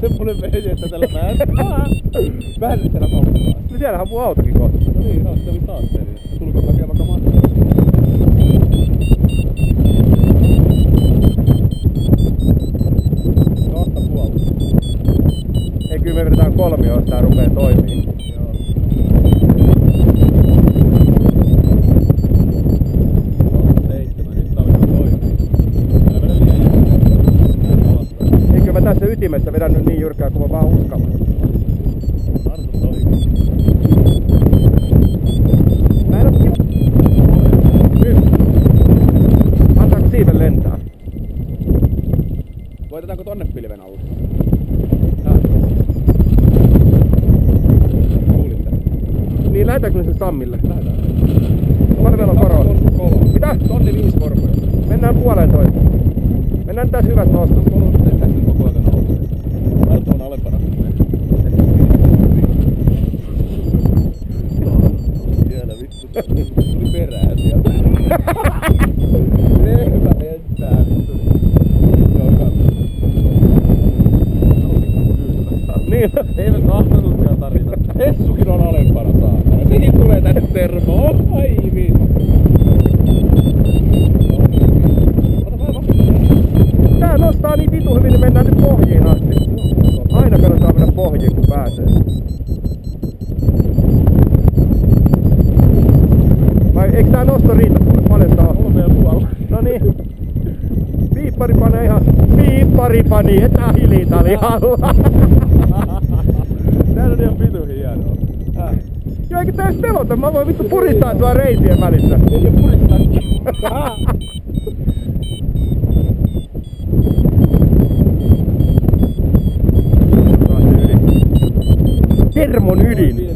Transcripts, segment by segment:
semmonen vehje, että tällä väännetellä pomppaa. No siellähän mun autokin kohta. No niin, no se oli taas peli. Tuliko hakea vaikka matkaa? Kahta puolta. Ei, kyllä me vedetään kolmio, jos tää rupee toimii. Joo. 7, nyt alkaa toimia. Älä vedä liian. Eikö mä tässä ytimessä vedän nyt niin jyrkää kuin mä vaan uskallan? Artus oli. Mä en oo nyt. Antaako siiven lentää? Voitetaanko tonne pilven alle? Kuulitte? Niin lähetäänkö me sen Sammille? Lähdetään. Paljon meillä on koroa? Mitä? Tonni 5 korkoja. Mennään puoleen toi. Mennään tässä hyvät nostot. Kolme tehty koko ajan nousee. Arto on alempana kuin me. Siellä vittu. Tuli perää sieltä. Lehmä lentää vittu. Joo, hyvä. Niin. Eivät kahtanutkaan tarvita. Hessukin on alempana saatana. Sekin tulee tänne termoon. Ai vittu. Tää nostaa niin vitu hyvin, niin mennään nyt pohjiin asti. Aina kannattaa mennä pohjiin, kun pääsee. Vai eikö tää nosto riitä sulle? Paljon tää on? 3,5. No niin. Piippari panee ihan... Piippari pani, etää hiiliitalialla. Tää on ihan vitu hienoa. Joo, eikö tää edes pelota? Mä voin vittu puristaa tuolla reitien välissä. Ei oo puristaa. Termon ydin.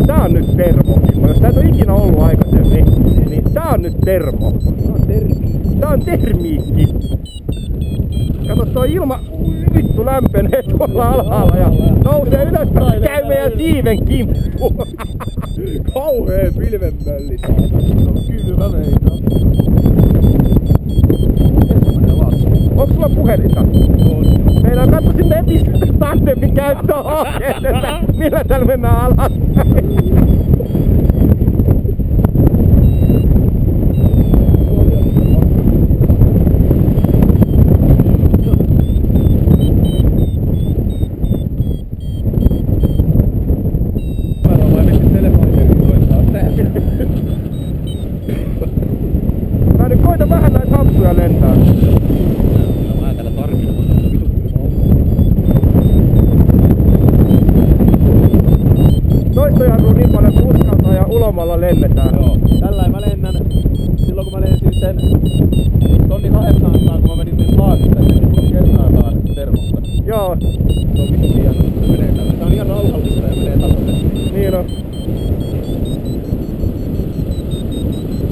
Tää on nyt termo. Jos tää et oo ikinä ollut aikaisemmin, niin tää on nyt termo. Tää on termiikki. Kato, toi ilma vittu lämpenee tuolla alhaalla ja nousee ylöspäin. Käy meidän siiven kimppuun. Kauhee pilvenmölli saatana. On kylmä meitä. Ensimmäinen lasku. Onks sulla puhelinta? On. Meidän katsoisin netistä tandemin käyttöohjeet, että millä täällä mennään alaspäin. Mä nyt koitan vähän näitä hapsuja lentää. Kyllä mä täällä tarkilla, mutta vitu Toistojarru on niin paljon, että uskaltaa ja ulomalla lennetään. Joo. Tällä mä lennän, silloin kun mä lensin sen tonni 800, kun mä menin niin laakista, niin mun kertaan termosta. Joo. Se on vitu hieno, se menee tällä. Tää on ihan rauhallista ja menee tasaisesti. Niin on.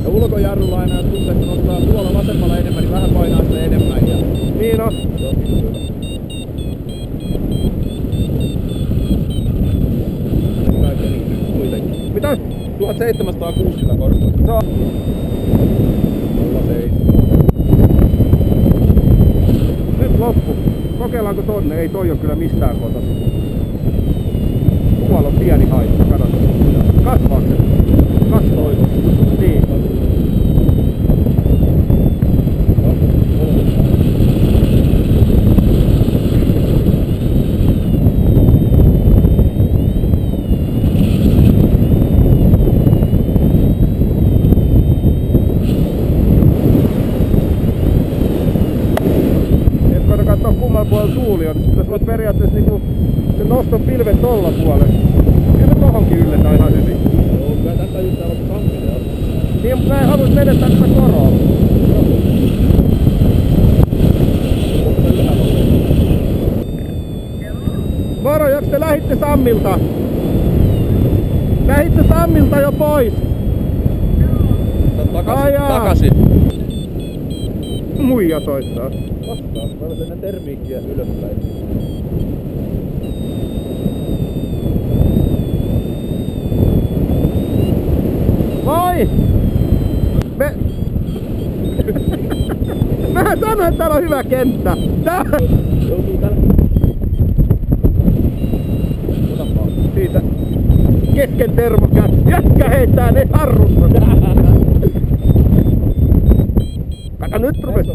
Ja ulkojarrulla aina tuntuu, että nostaa tuolla vasemmalla enemmän, niin vähän painaa sitä enemmän. Ja Niin on. se on vitu hyvä. Hyvä peli kuitenkin. Mitä? 1760 korkoja. Se on. 07. Nyt loppu. Kokeillaanko tonne? Ei toi on kyllä mistään kotoisin. Tuolla on pieni haitta, katsotaan. Kasvaako se? Kasvaa. Niin. Nyt koita katsoa kummalla puolella tuuli on. Tässä voit periaatteessa niinku se noston pilven tolla puolella. Kyllä tohonkin ylletään ihan hyvin. Joo, kyllä tästä just täällä on samminen on. Niin, mutta mä en halua menettää tätä koroa. Moro, jos te lähitte Sammilta? Lähitte Sammilta jo pois? Takaisin. muija soittaa. Vastaan. Mä otan ennen termiikkiä ylöspäin. Moi! Mähän sanoin, että täällä on hyvä kenttä. Joutuu tällä. Otapaa. Siitä kesken termokään. Jätkä heittää ne harrut. Kato nyt rupes.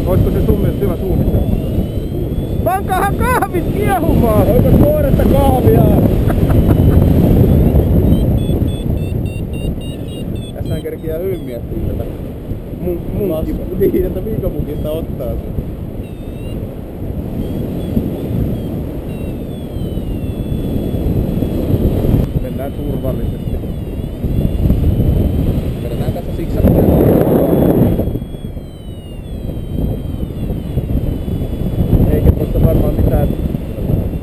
Olisiko se sun mielestä hyvä suunnittelu? Pankahan kahvit kiehumaan! Onko tuoretta kahvia? Tässähän kerkiää hyvin tätä. Munkki. Niin, että viikamukista ottaa sen. Mennään turvallisesti. Vedetään tässä siksakkia. Eikä tuossa varmaan mitään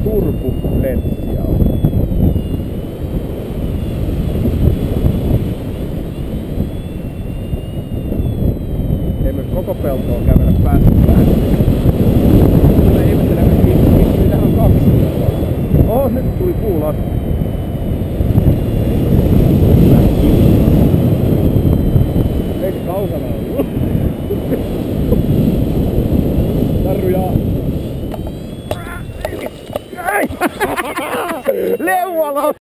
turbulenssia ole. Ei myös koko peltoa kävellä päästä. Mä ihmettelen, miksi tähän on 2. Oh, nyt tuli puulas. Eikö kaukana ollut? Tarruja! Leuala!